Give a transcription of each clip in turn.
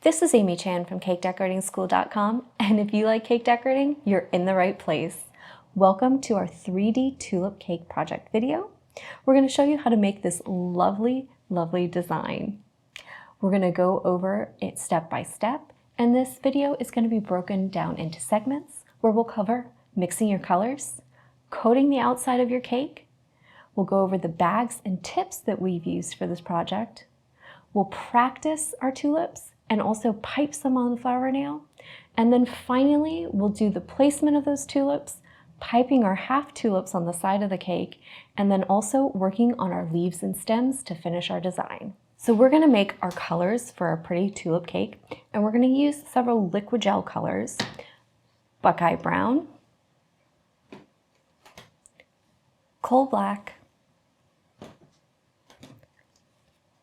This is Amy Chan from CakeDecoratingSchool.com, and if you like cake decorating, you're in the right place. Welcome to our 3D tulip cake project video. We're going to show you how to make this lovely, lovely design. We're going to go over it step by step, and this video is going to be broken down into segments where we'll cover mixing your colors, coating the outside of your cake. We'll go over the bags and tips that we've used for this project. We'll practice our tulips and also pipe some on the flower nail. And then finally, we'll do the placement of those tulips, piping our half tulips on the side of the cake, and then also working on our leaves and stems to finish our design. So we're gonna make our colors for our pretty tulip cake, and we're gonna use several liquid gel colors: Buckeye Brown, Coal Black,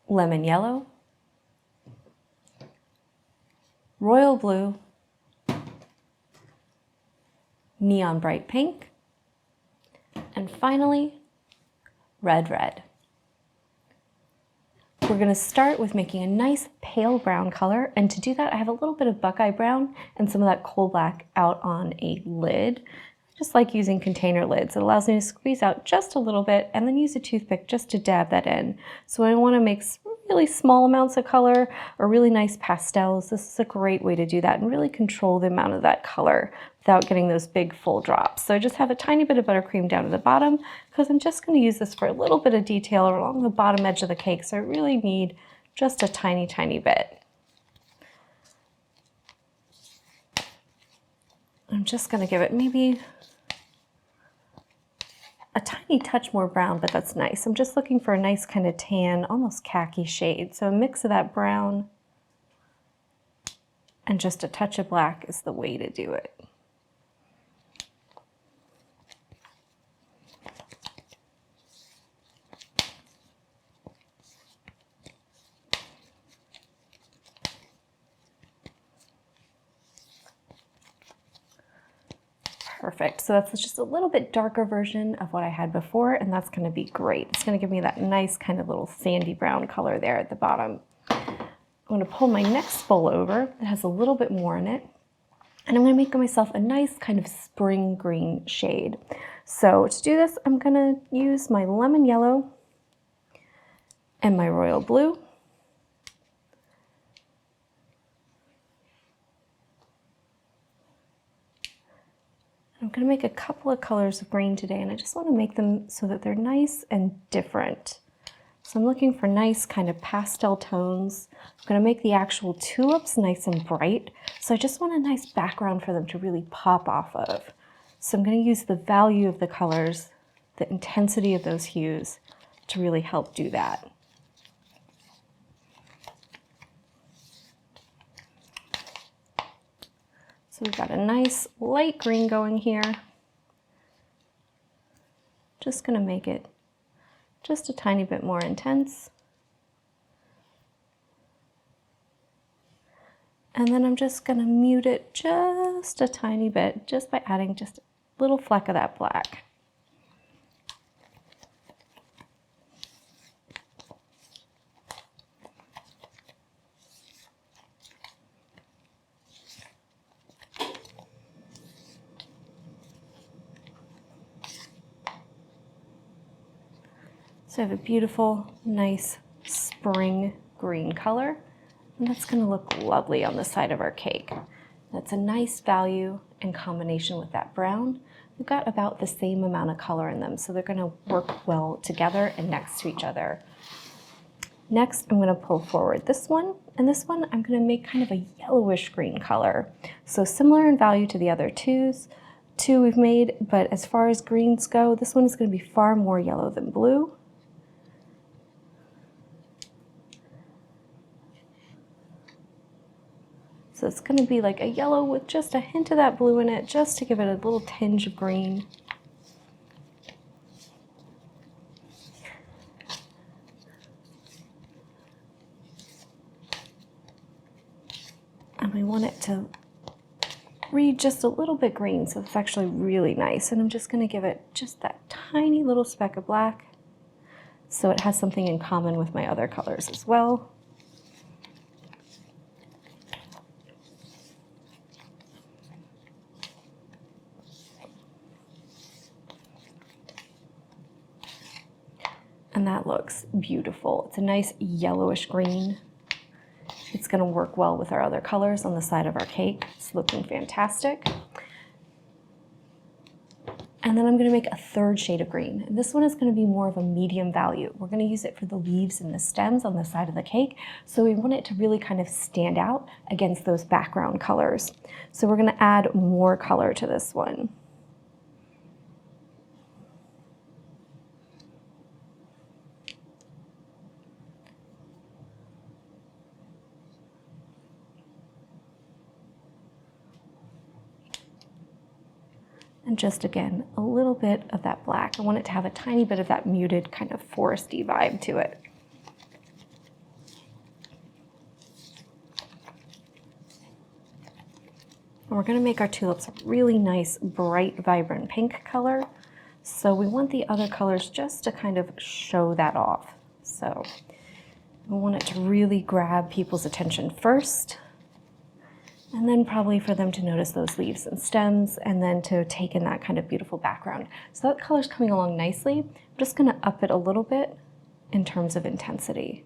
Lemon Yellow, Royal Blue, Neon Bright Pink, and finally, Red. We're going to start with making a nice pale brown color, and to do that I have a little bit of Buckeye Brown and some of that Coal Black out on a lid. Just like using container lids, it allows me to squeeze out just a little bit and then use a toothpick just to dab that in. So I want to make really small amounts of color or really nice pastels. This is a great way to do that and really control the amount of that color without getting those big full drops. So I just have a tiny bit of buttercream down at the bottom because I'm just going to use this for a little bit of detail along the bottom edge of the cake. So I really need just a tiny, tiny bit. I'm just going to give it maybe a tiny touch more brown, but that's nice. I'm just looking for a nice kind of tan, almost khaki shade. So a mix of that brown and just a touch of black is the way to do it. Perfect. So that's just a little bit darker version of what I had before, and that's going to be great. It's going to give me that nice kind of little sandy brown color there at the bottom. I'm going to pull my next bowl over that has a little bit more in it, and I'm going to make myself a nice kind of spring green shade. So to do this, I'm going to use my lemon yellow and my royal blue. I'm going to make a couple of colors of green today, and I just want to make them so that they're nice and different. So I'm looking for nice kind of pastel tones. I'm going to make the actual tulips nice and bright, so I just want a nice background for them to really pop off of. So I'm going to use the value of the colors, the intensity of those hues, to really help do that. So we've got a nice light green going here. Just going to make it just a tiny bit more intense. And then I'm just going to mute it just a tiny bit, just by adding just a little fleck of that black. So I have a beautiful, nice spring green color, and that's going to look lovely on the side of our cake. That's a nice value in combination with that brown. We've got about the same amount of color in them, so they're going to work well together and next to each other. Next, I'm going to pull forward this one, and this one I'm going to make kind of a yellowish green color. So similar in value to the other two we've made, but as far as greens go, this one is going to be far more yellow than blue. So it's going to be like a yellow with just a hint of that blue in it, just to give it a little tinge of green. And we want it to read just a little bit green, so it's actually really nice. And I'm just going to give it just that tiny little speck of black so it has something in common with my other colors as well. And that looks beautiful. It's a nice yellowish green. It's gonna work well with our other colors on the side of our cake. It's looking fantastic. And then I'm gonna make a third shade of green. And this one is gonna be more of a medium value. We're gonna use it for the leaves and the stems on the side of the cake. So we want it to really kind of stand out against those background colors. So we're gonna add more color to this one. And just again, a little bit of that black. I want it to have a tiny bit of that muted kind of foresty vibe to it. And we're gonna make our tulips a really nice, bright, vibrant pink color. So we want the other colors just to kind of show that off. So we want it to really grab people's attention first. And then probably for them to notice those leaves and stems, and then to take in that kind of beautiful background. So that color's coming along nicely. I'm just gonna up it a little bit in terms of intensity.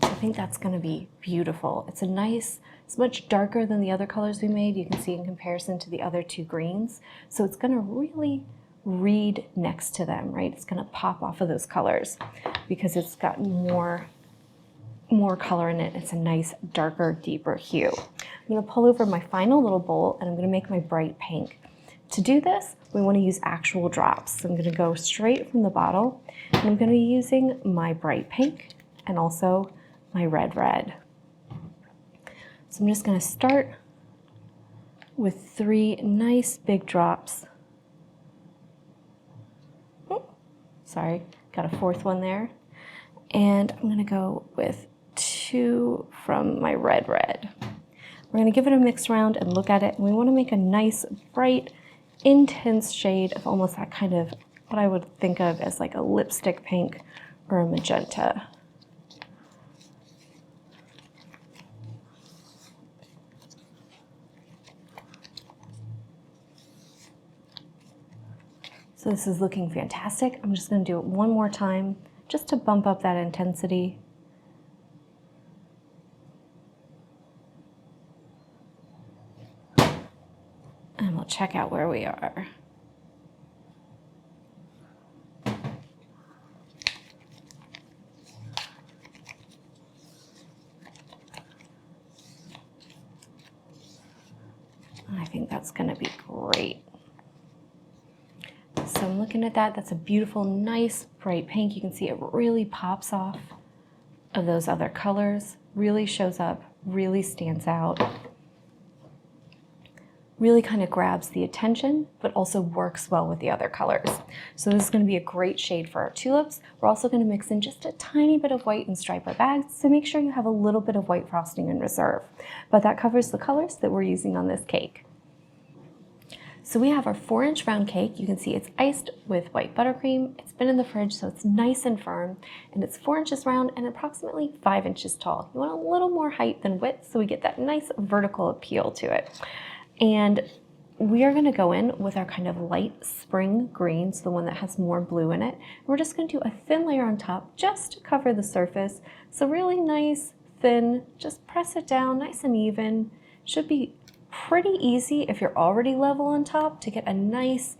I think that's going to be beautiful. It's a nice, it's much darker than the other colors we made. You can see in comparison to the other two greens. So it's going to really read next to them, right? It's going to pop off of those colors because it's got more color in it. It's a nice, darker, deeper hue. I'm going to pull over my final little bowl and I'm going to make my bright pink. To do this, we want to use actual drops. So I'm going to go straight from the bottle and I'm going to be using my bright pink and also my red. So I'm just going to start with 3 nice big drops. Sorry, got a 4th one there. And I'm going to go with 2 from my red. We're going to give it a mix around and look at it. And we want to make a nice, bright, intense shade of almost that kind of what I would think of as like a lipstick pink or a magenta. So this is looking fantastic. I'm just going to do it one more time just to bump up that intensity. And we'll check out where we are. I think that's going to be great. So I'm looking at that. That's a beautiful, nice, bright pink. You can see it really pops off of those other colors, really shows up, really stands out, really kind of grabs the attention, but also works well with the other colors. So this is going to be a great shade for our tulips. We're also going to mix in just a tiny bit of white and stripe our bags, so make sure you have a little bit of white frosting in reserve. But that covers the colors that we're using on this cake. So we have our 4-inch round cake. You can see it's iced with white buttercream. It's been in the fridge, so it's nice and firm, and it's 4 inches round and approximately 5 inches tall. You want a little more height than width, so we get that nice vertical appeal to it. And we are gonna go in with our kind of light spring green, so the one that has more blue in it. And we're just gonna do a thin layer on top just to cover the surface. So really nice, thin, just press it down nice and even. Should be pretty easy if you're already level on top to get a nice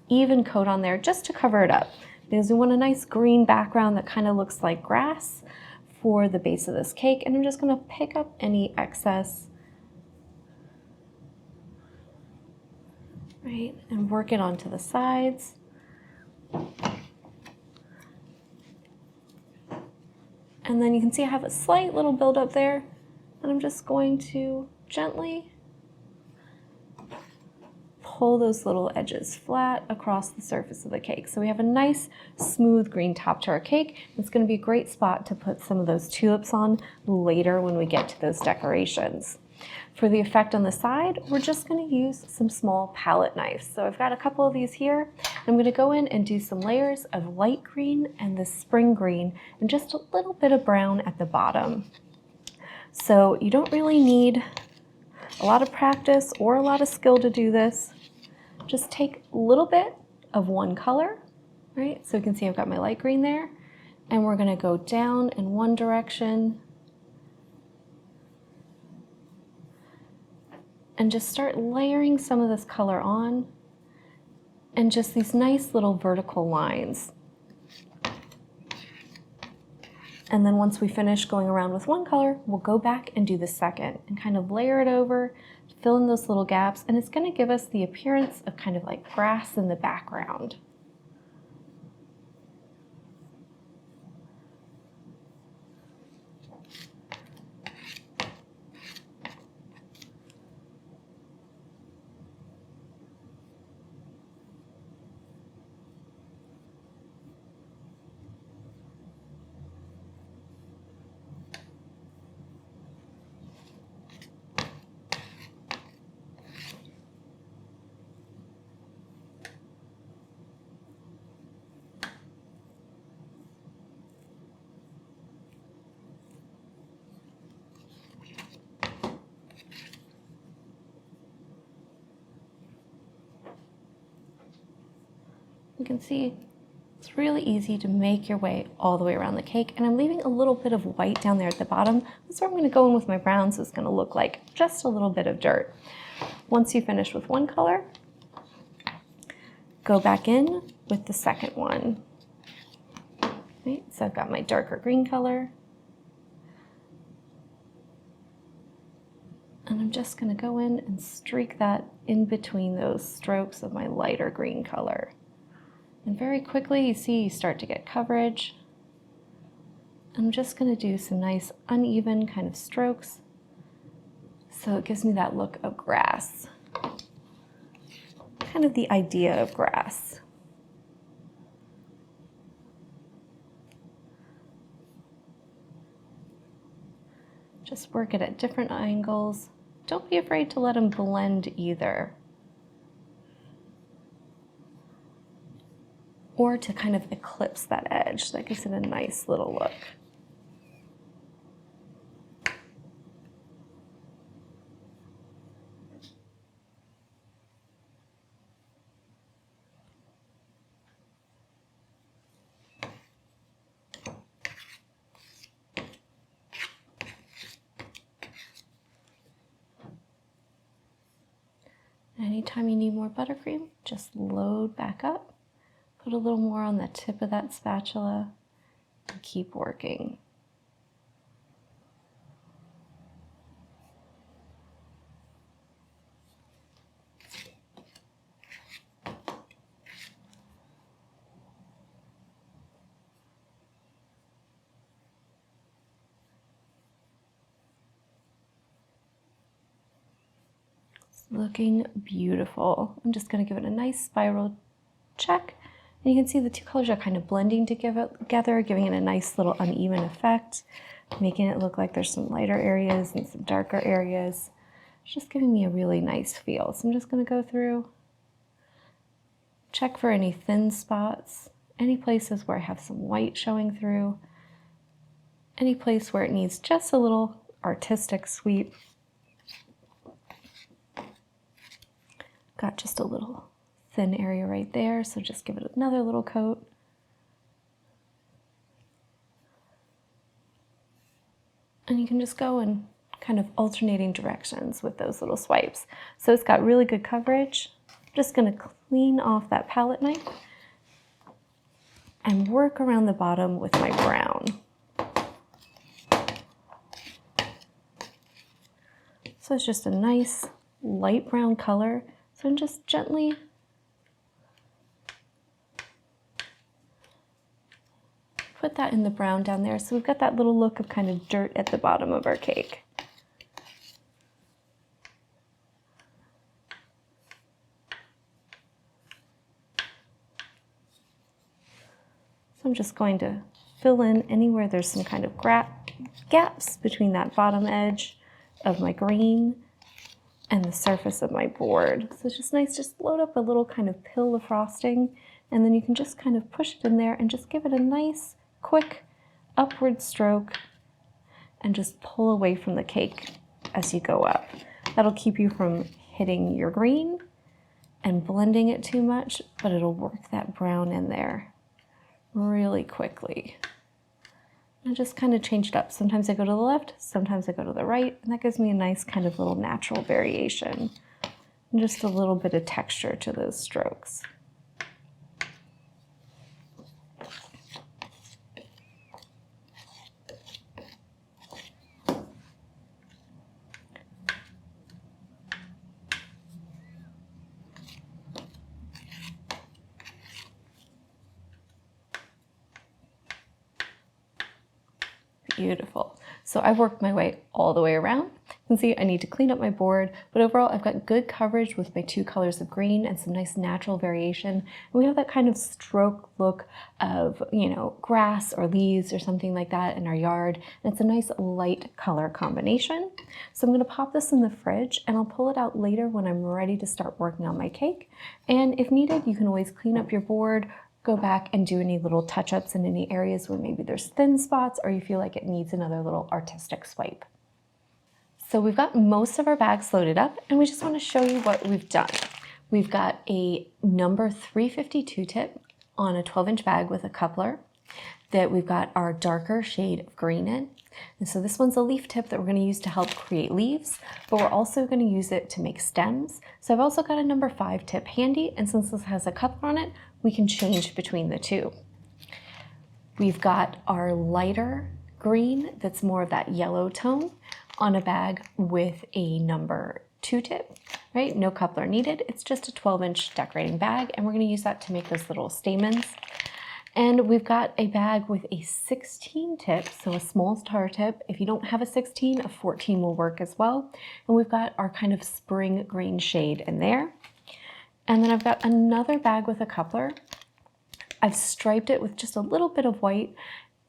even coat on there just to cover it up, because we want a nice green background that kind of looks like grass for the base of this cake. And I'm just going to pick up any excess, right, and work it onto the sides. And then you can see I have a slight little buildup there, and I'm just going to gently pull those little edges flat across the surface of the cake. So we have a nice smooth green top to our cake. It's going to be a great spot to put some of those tulips on later when we get to those decorations. For the effect on the side, we're just going to use some small palette knives. So I've got a couple of these here. I'm going to go in and do some layers of light green and the spring green and just a little bit of brown at the bottom. So you don't really need a lot of practice or a lot of skill to do this. Just take a little bit of one color, right? So you can see I've got my light green there, and we're going to go down in one direction and just start layering some of this color on, and just these nice little vertical lines. And then once we finish going around with one color, we'll go back and do the second and kind of layer it over, fill in those little gaps, and it's going to give us the appearance of kind of like grass in the background. You can see it's really easy to make your way all the way around the cake, and I'm leaving a little bit of white down there at the bottom. That's where I'm going to go in with my brown, so it's going to look like just a little bit of dirt. Once you finish with one color, go back in with the second one. Right, so I've got my darker green color, and I'm just going to go in and streak that in between those strokes of my lighter green color. And very quickly, you see you start to get coverage. I'm just going to do some nice uneven kind of strokes, so it gives me that look of grass, kind of the idea of grass. Just work it at different angles. Don't be afraid to let them blend either, or to kind of eclipse that edge. That gives it a nice little look. Anytime you need more buttercream, just load back up. Put a little more on the tip of that spatula and keep working. It's looking beautiful. I'm just going to give it a nice spiral check. And you can see the two colors are kind of blending together, giving it a nice little uneven effect, making it look like there's some lighter areas and some darker areas. It's just giving me a really nice feel. So I'm just going to go through, check for any thin spots, any places where I have some white showing through, any place where it needs just a little artistic sweep. Got just a little thin area right there, so just give it another little coat. And you can just go in kind of alternating directions with those little swipes. So it's got really good coverage. I'm just going to clean off that palette knife and work around the bottom with my brown. So it's just a nice light brown color. So I'm just gently put that in the brown down there. So we've got that little look of kind of dirt at the bottom of our cake. So I'm just going to fill in anywhere there's some kind of gaps between that bottom edge of my green and the surface of my board. So it's just nice, just load up a little kind of pill of frosting, and then you can just kind of push it in there and just give it a nice, quick upward stroke and just pull away from the cake as you go up. That'll keep you from hitting your green and blending it too much, but it'll work that brown in there really quickly. I just kind of change it up. Sometimes I go to the left, sometimes I go to the right, and that gives me a nice kind of little natural variation and just a little bit of texture to those strokes. Beautiful. So I've worked my way all the way around. You can see I need to clean up my board, but overall I've got good coverage with my two colors of green and some nice natural variation. And we have that kind of stroke look of, grass or leaves or something like that in our yard. And it's a nice light color combination. So I'm going to pop this in the fridge and I'll pull it out later when I'm ready to start working on my cake. And if needed, you can always clean up your board, go back and do any little touch-ups in any areas where maybe there's thin spots or you feel like it needs another little artistic swipe. So we've got most of our bags loaded up and we just want to show you what we've done. We've got a number 352 tip on a 12-inch bag with a coupler that we've got our darker shade of green in. And so this one's a leaf tip that we're going to use to help create leaves, but we're also going to use it to make stems. So I've also got a number 5 tip handy, and since this has a coupler on it, we can change between the two. We've got our lighter green that's more of that yellow tone on a bag with a number 2 tip, right? No coupler needed. It's just a 12-inch decorating bag, and we're going to use that to make those little stamens. And we've got a bag with a 16 tip, so a small star tip. If you don't have a 16, a 14 will work as well. And we've got our kind of spring green shade in there. And then I've got another bag with a coupler. I've striped it with just a little bit of white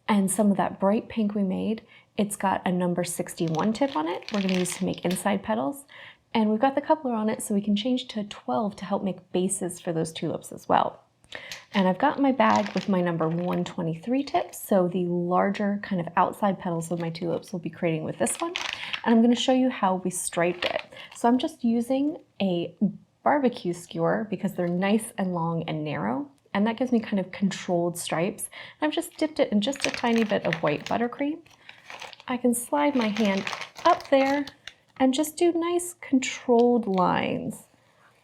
and some of that bright pink we made. It's got a number 61 tip on it. We're going to use to make inside petals. And we've got the coupler on it so we can change to 12 to help make bases for those tulips as well. And I've got my bag with my number 123 tips, so the larger kind of outside petals of my tulips will be creating with this one. And I'm going to show you how we striped it. So I'm just using a barbecue skewer because they're nice and long and narrow, and that gives me kind of controlled stripes. And I've just dipped it in just a tiny bit of white buttercream. I can slide my hand up there and just do nice controlled lines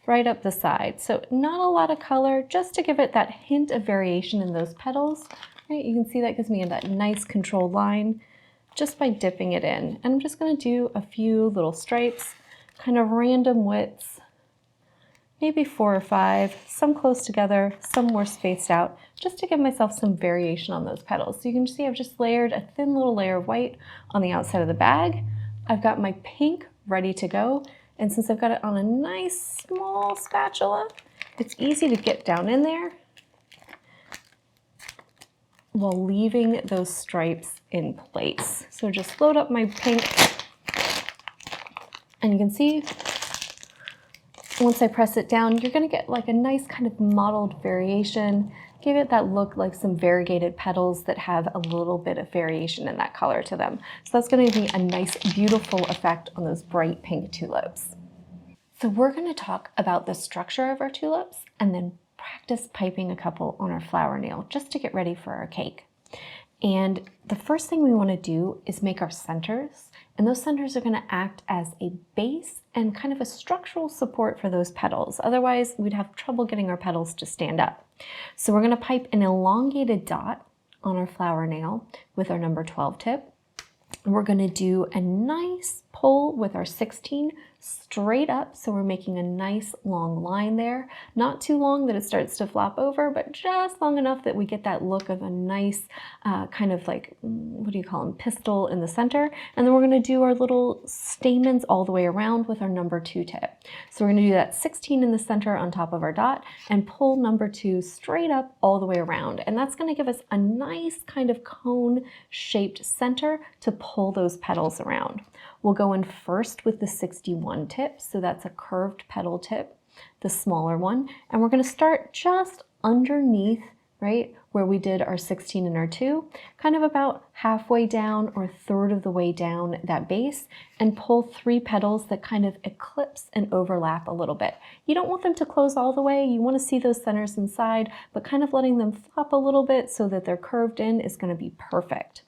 right up the side. So not a lot of color, just to give it that hint of variation in those petals. Right? You can see that gives me that nice controlled line just by dipping it in. And I'm just going to do a few little stripes, kind of random widths, maybe 4 or 5, some close together, some more spaced out, just to give myself some variation on those petals. So you can see I've just layered a thin little layer of white on the outside of the bag. I've got my pink ready to go. And since I've got it on a nice small spatula, it's easy to get down in there while leaving those stripes in place. So just load up my pink, and you can see once I press it down, you're going to get like a nice kind of mottled variation. Give it that look like some variegated petals that have a little bit of variation in that color to them. So that's going to give me a nice, beautiful effect on those bright pink tulips. So we're going to talk about the structure of our tulips and then practice piping a couple on our flower nail just to get ready for our cake. And the first thing we want to do is make our centers, and those centers are going to act as a base and kind of a structural support for those petals. Otherwise, we'd have trouble getting our petals to stand up. So we're going to pipe an elongated dot on our flower nail with our number 12 tip. And we're going to do a nice pull with our 16 straight up, so we're making a nice long line there. Not too long that it starts to flop over, but just long enough that we get that look of a nice kind of like, what do you call them, pistil in the center. And then we're going to do our little stamens all the way around with our number 2 tip. So we're going to do that 16 in the center on top of our dot and pull number 2 straight up all the way around. And that's going to give us a nice kind of cone shaped center to pull those petals around. We'll go in first with the 61 tip, so that's a curved petal tip, the smaller one, and we're going to start just underneath, right, where we did our 16 and our 2, kind of about halfway down or a third of the way down that base, and pull 3 petals that kind of eclipse and overlap a little bit. You don't want them to close all the way, you want to see those centers inside, but kind of letting them flop a little bit so that they're curved in is going to be perfect.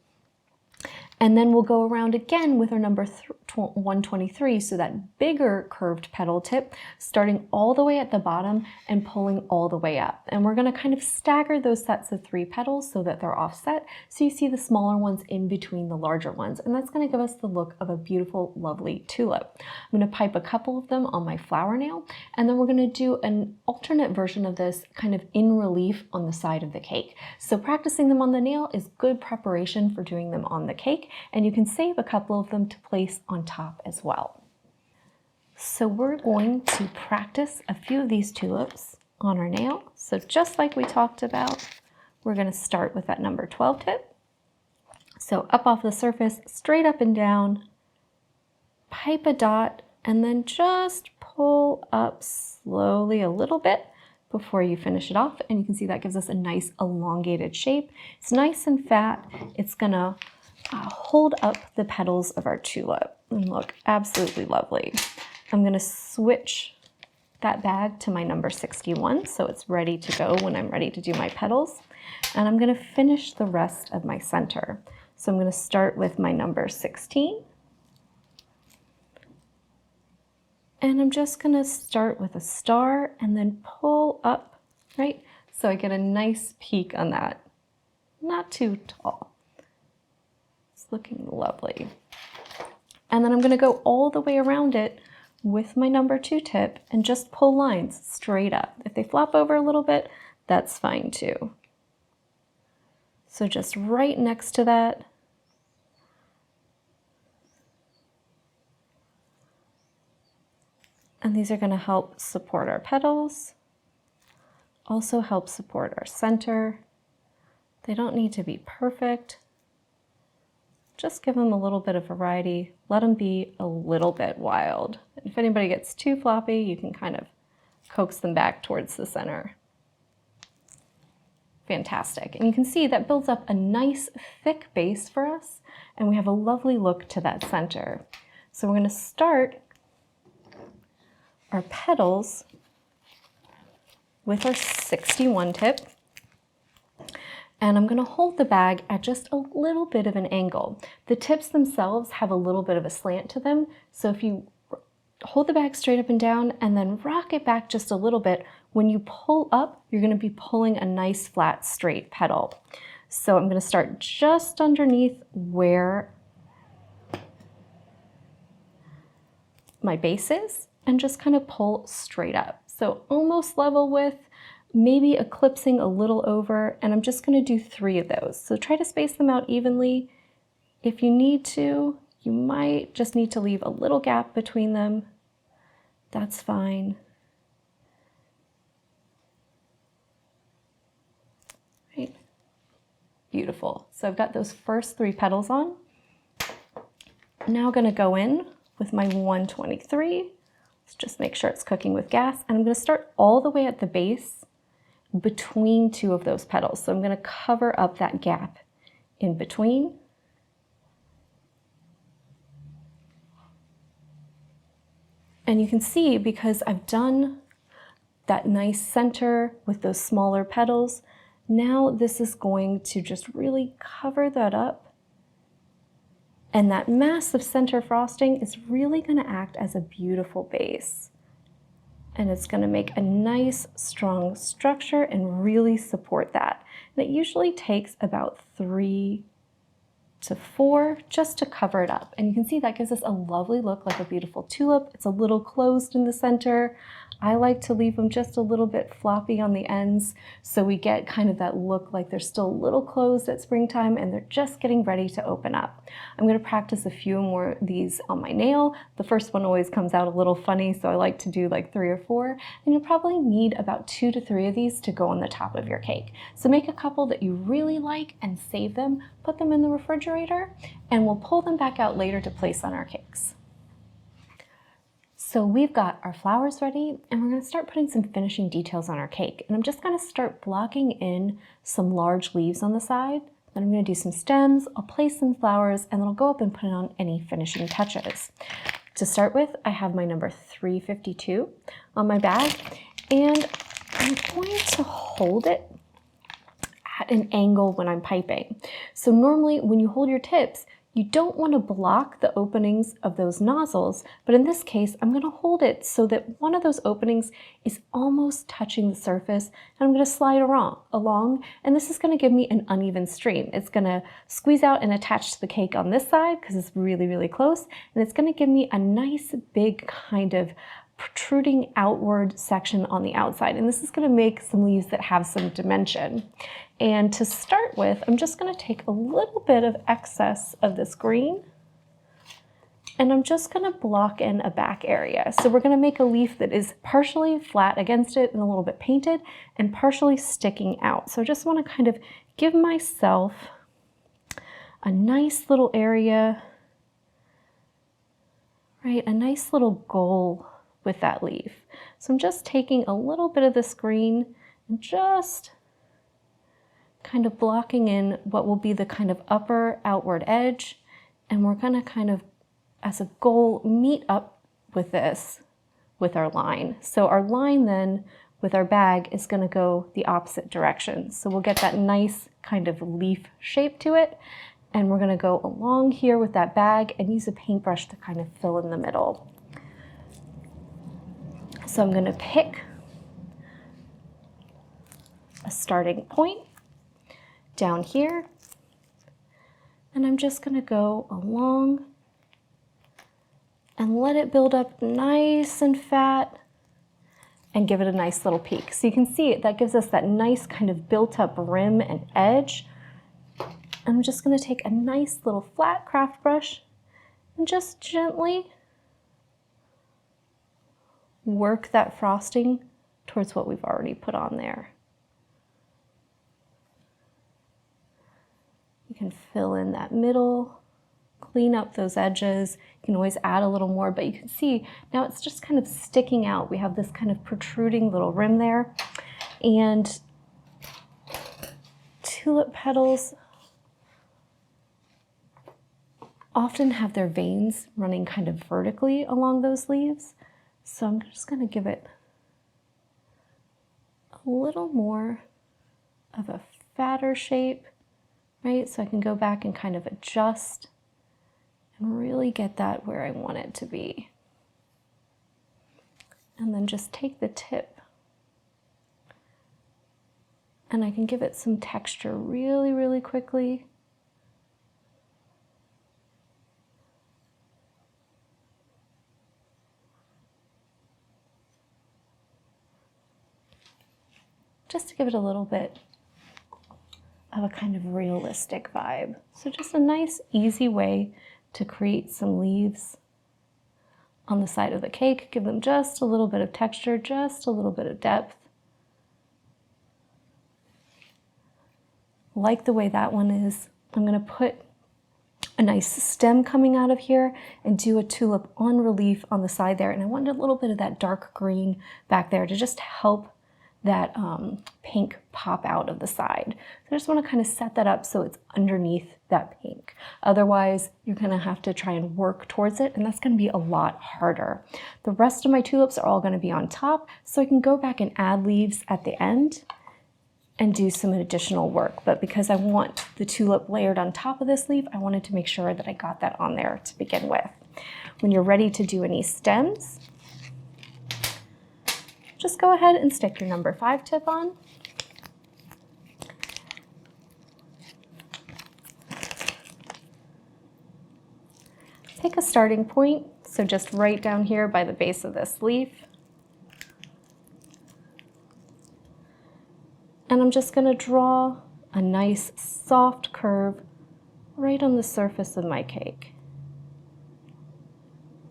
And then we'll go around again with our number 123, so that bigger curved petal tip, starting all the way at the bottom and pulling all the way up. And we're going to kind of stagger those sets of 3 petals so that they're offset, so you see the smaller ones in between the larger ones. And that's going to give us the look of a beautiful, lovely tulip. I'm going to pipe a couple of them on my flower nail, and then we're going to do an alternate version of this kind of in relief on the side of the cake. So practicing them on the nail is good preparation for doing them on the cake, and you can save a couple of them to place on top as well. So we're going to practice a few of these tulips on our nail. So just like we talked about, we're going to start with that number 12 tip. So up off the surface, straight up and down, pipe a dot, and then just pull up slowly a little bit before you finish it off. And you can see that gives us a nice elongated shape. It's nice and fat. It's going to hold up the petals of our tulip and look absolutely lovely. I'm going to switch that bag to my number 61 so it's ready to go when I'm ready to do my petals, and I'm going to finish the rest of my center. So I'm going to start with my number 16, and I'm just going to start with a star and then pull up, right? So I get a nice peak on that, not too tall. Looking lovely. And then I'm going to go all the way around it with my number 2 tip and just pull lines straight up. If they flop over a little bit, that's fine too. So just right next to that. And these are going to help support our petals, also help support our center. They don't need to be perfect. Just give them a little bit of variety. Let them be a little bit wild. If anybody gets too floppy, you can kind of coax them back towards the center. Fantastic. And you can see that builds up a nice thick base for us, and we have a lovely look to that center. So we're going to start our petals with our 61 tip. And I'm going to hold the bag at just a little bit of an angle. The tips themselves have a little bit of a slant to them, so if you hold the bag straight up and down and then rock it back just a little bit, when you pull up, you're going to be pulling a nice flat straight petal. So I'm going to start just underneath where my base is and just kind of pull straight up. So almost level with, maybe eclipsing a little over, and I'm just going to do 3 of those. So try to space them out evenly. If you need to, you might just need to leave a little gap between them. That's fine. Right. Beautiful. So I've got those first 3 petals on. Now I'm going to go in with my 123. Let's just make sure it's cooking with gas. And I'm going to start all the way at the base between 2 of those petals. So I'm going to cover up that gap in between. And you can see, because I've done that nice center with those smaller petals, now this is going to just really cover that up. And that massive center frosting is really going to act as a beautiful base. And it's going to make a nice, strong structure and really support that. And it usually takes about 3 to 4 just to cover it up. And you can see that gives us a lovely look, like a beautiful tulip. It's a little closed in the center. I like to leave them just a little bit floppy on the ends so we get kind of that look like they're still a little closed at springtime and they're just getting ready to open up. I'm going to practice a few more of these on my nail. The first one always comes out a little funny, so I like to do like 3 or 4, and you'll probably need about 2 to 3 of these to go on the top of your cake. So make a couple that you really like and save them, put them in the refrigerator, and we'll pull them back out later to place on our cakes. So we've got our flowers ready, and we're going to start putting some finishing details on our cake. And I'm just going to start blocking in some large leaves on the side. Then I'm going to do some stems, I'll place some flowers, and then I'll go up and put on any finishing touches. To start with, I have my number 352 on my bag, and I'm going to hold it at an angle when I'm piping. So normally when you hold your tips, you don't want to block the openings of those nozzles, but in this case, I'm going to hold it so that one of those openings is almost touching the surface, and I'm going to slide along, and this is going to give me an uneven stream. It's going to squeeze out and attach to the cake on this side because it's really, really close, and it's going to give me a nice big kind of protruding outward section on the outside, and this is going to make some leaves that have some dimension. And to start with, I'm just going to take a little bit of excess of this green, and I'm just going to block in a back area. So we're going to make a leaf that is partially flat against it and a little bit painted and partially sticking out. So I just want to kind of give myself a nice little area, right? A nice little goal with that leaf. So I'm just taking a little bit of this green and just kind of blocking in what will be the kind of upper outward edge, and we're going to kind of, as a goal, meet up with this with our line. So our line then with our bag is going to go the opposite direction. So we'll get that nice kind of leaf shape to it, and we're going to go along here with that bag and use a paintbrush to kind of fill in the middle. So I'm going to pick a starting point down here, and I'm just going to go along and let it build up nice and fat and give it a nice little peak. So you can see it, that gives us that nice kind of built up rim and edge. I'm just going to take a nice little flat craft brush and just gently work that frosting towards what we've already put on there. You can fill in that middle, clean up those edges. You can always add a little more, but you can see now it's just kind of sticking out. We have this kind of protruding little rim there. And tulip petals often have their veins running kind of vertically along those leaves. So I'm just going to give it a little more of a fatter shape, right? So I can go back and kind of adjust and really get that where I want it to be. And then just take the tip and I can give it some texture really, really quickly. Just to give it a little bit of a kind of realistic vibe. So just a nice, easy way to create some leaves on the side of the cake. Give them just a little bit of texture, just a little bit of depth. Like the way that one is, I'm going to put a nice stem coming out of here and do a tulip on relief on the side there. And I wanted a little bit of that dark green back there to just help that pink pop out of the side. So I just want to kind of set that up so it's underneath that pink. Otherwise, you're going to have to try and work towards it, and that's going to be a lot harder. The rest of my tulips are all going to be on top, so I can go back and add leaves at the end and do some additional work. But because I want the tulip layered on top of this leaf, I wanted to make sure that I got that on there to begin with. When you're ready to do any stems, just go ahead and stick your number 5 tip on. pick a starting point, so just right down here by the base of this leaf. And I'm just going to draw a nice soft curve right on the surface of my cake.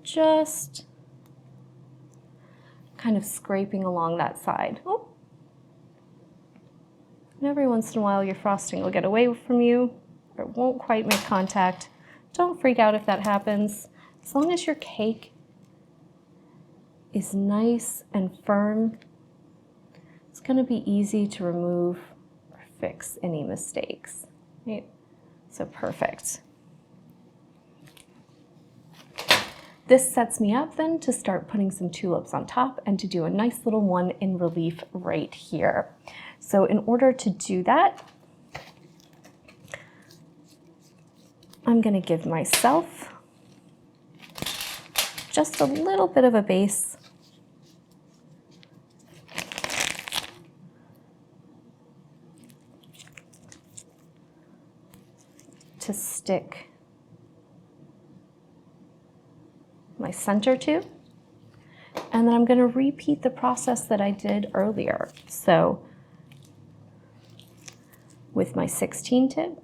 Just kind of scraping along that side. Oh. And every once in a while your frosting will get away from you, or it won't quite make contact. Don't freak out if that happens. As long as your cake is nice and firm, it's going to be easy to remove or fix any mistakes. Right? So perfect. This sets me up then to start putting some tulips on top and to do a nice little one in relief right here. So in order to do that, I'm going to give myself just a little bit of a base. To stick my center to, and then I'm going to repeat the process that I did earlier. So with my 16 tip,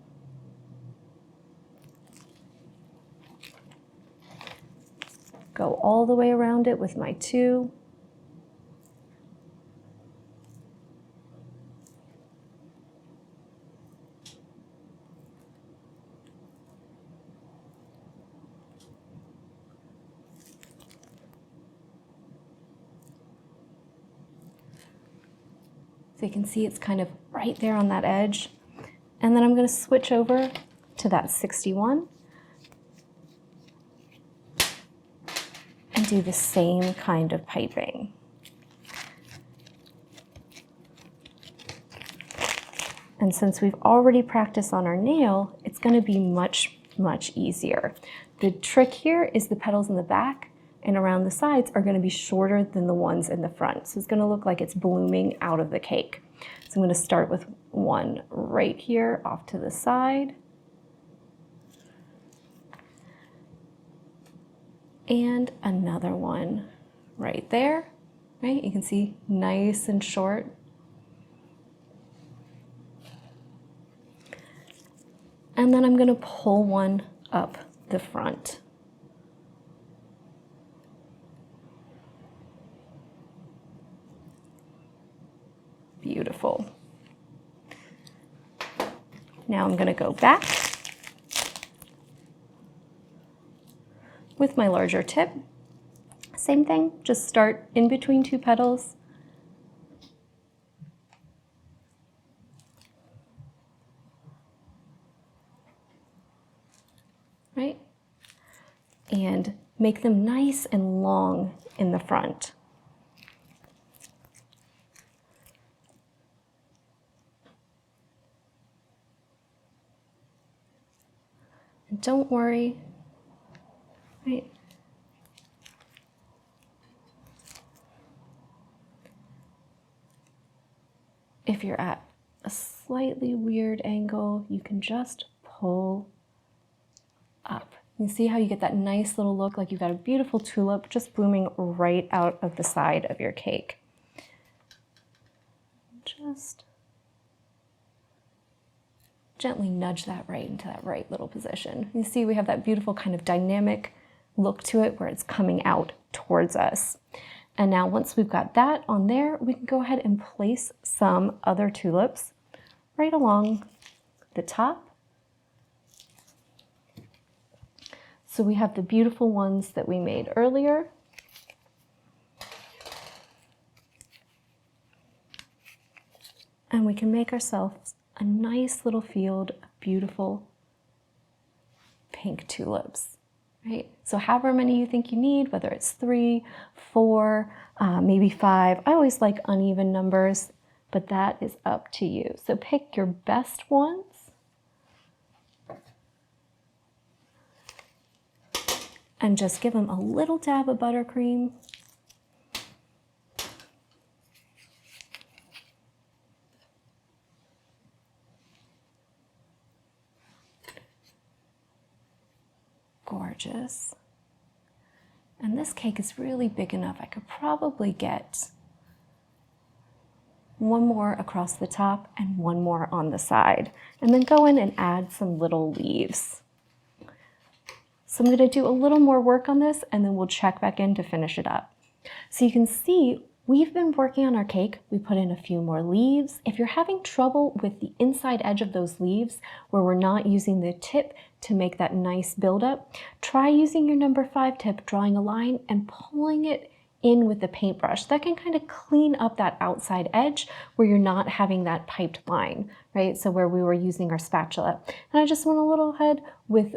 go all the way around it with my 2, so you can see it's kind of right there on that edge. And then I'm going to switch over to that 61 and do the same kind of piping. And since we've already practiced on our nail, it's going to be much, much easier. The trick here is the petals in the back and around the sides are going to be shorter than the ones in the front. So it's going to look like it's blooming out of the cake. So I'm going to start with one right here off to the side. And another one right there, right? You can see nice and short. And then I'm going to pull one up the front. Beautiful. Now I'm going to go back with my larger tip. Same thing, just start in between 2 petals. Right? And make them nice and long in the front. And don't worry, right? If you're at a slightly weird angle, you can just pull up. You see how you get that nice little look, like you've got a beautiful tulip just blooming right out of the side of your cake. Just gently nudge that right into that right little position. You see we have that beautiful kind of dynamic look to it where it's coming out towards us. And now once we've got that on there, we can go ahead and place some other tulips right along the top. So we have the beautiful ones that we made earlier. And we can make ourselves a nice little field of beautiful pink tulips, right? So however many you think you need, whether it's 3, 4, maybe 5. I always like uneven numbers, but that is up to you. So pick your best ones. And just give them a little dab of buttercream. Gorgeous. gorgeous. And this cake is really big enough. I could probably get one more across the top and one more on the side, and then go in and add some little leaves. So I'm going to do a little more work on this, and then we'll check back in to finish it up. So you can see we've been working on our cake. We put in a few more leaves. If you're having trouble with the inside edge of those leaves where we're not using the tip to make that nice buildup, try using your number 5 tip, drawing a line and pulling it in with the paintbrush. That can kind of clean up that outside edge where you're not having that piped line, right? So where we were using our spatula. And I just went a little ahead with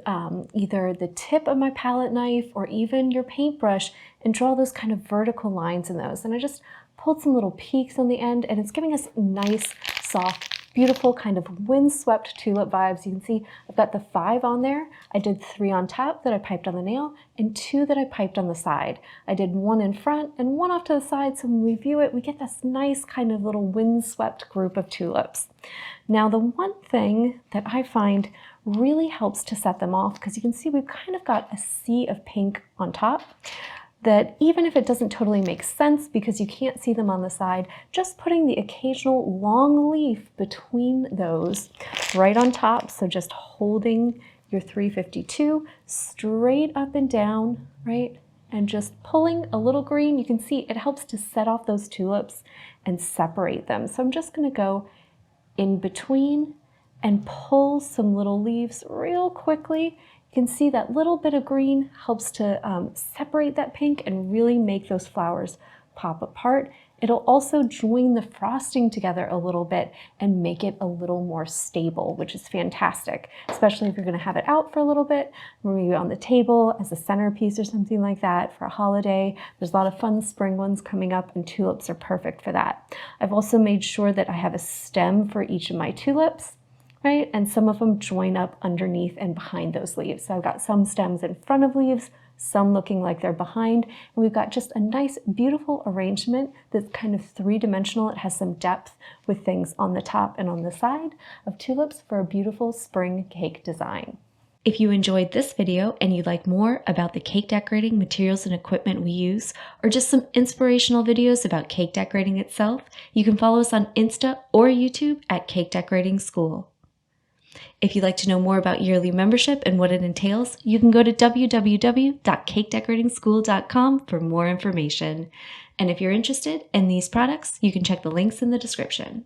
either the tip of my palette knife or even your paintbrush and draw those kind of vertical lines in those. And I just pulled some little peaks on the end, and it's giving us nice, soft, beautiful kind of windswept tulip vibes. You can see I've got the 5 on there. I did 3 on top that I piped on the nail and 2 that I piped on the side. I did 1 in front and 1 off to the side, so when we view it, we get this nice kind of little windswept group of tulips. Now, the one thing that I find really helps to set them off, because you can see we've kind of got a sea of pink on top, that even if it doesn't totally make sense because you can't see them on the side, just putting the occasional long leaf between those right on top, so just holding your 352 straight up and down, right? And just pulling a little green, you can see it helps to set off those tulips and separate them. So I'm just gonna go in between and pull some little leaves real quickly. You can see that little bit of green helps to separate that pink and really make those flowers pop apart. It'll also join the frosting together a little bit and make it a little more stable, which is fantastic, especially if you're gonna have it out for a little bit, maybe on the table as a centerpiece or something like that for a holiday. There's a lot of fun spring ones coming up, and tulips are perfect for that. I've also made sure that I have a stem for each of my tulips, right? And some of them join up underneath and behind those leaves. So I've got some stems in front of leaves, some looking like they're behind, and we've got just a nice, beautiful arrangement that's kind of 3-dimensional. It has some depth with things on the top and on the side of tulips for a beautiful spring cake design. If you enjoyed this video and you'd like more about the cake decorating materials and equipment we use, or just some inspirational videos about cake decorating itself, you can follow us on Insta or YouTube at Cake Decorating School. If you'd like to know more about yearly membership and what it entails, you can go to www.cakedecoratingschool.com for more information. And if you're interested in these products, you can check the links in the description.